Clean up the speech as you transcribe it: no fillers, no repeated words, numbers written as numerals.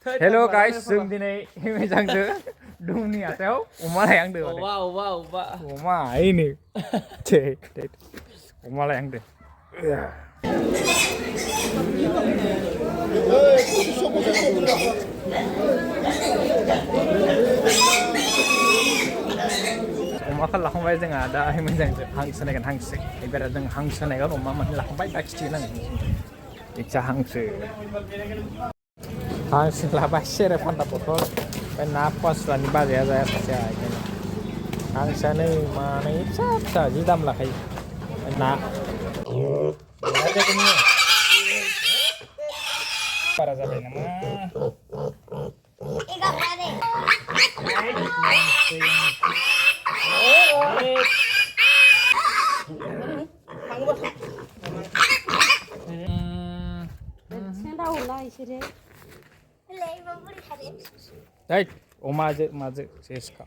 हेल' guys जों दिनै मोजांजों दुमनि हाथायाव अमा लायहांदों अमा ओइनो अमा लायहांदों अमाखौ लाखांबाय जोंहा दा मोजांजों हांसो नायगोन हांसो एबार जों हांसो नायगोन अमा माने लाखांबाय दा खिथिगोन आं इच्छा हांसो हांसो लाबाय सेरे फान्दा बथल ओमफ्राय ना फवासेनि बाजाया जाया सासेया बेखायनो हांसोआनो मानै फिसा फिसा जि दाम लाखायो ना बारा जाबाय नामा अमाजो माजो सेसखा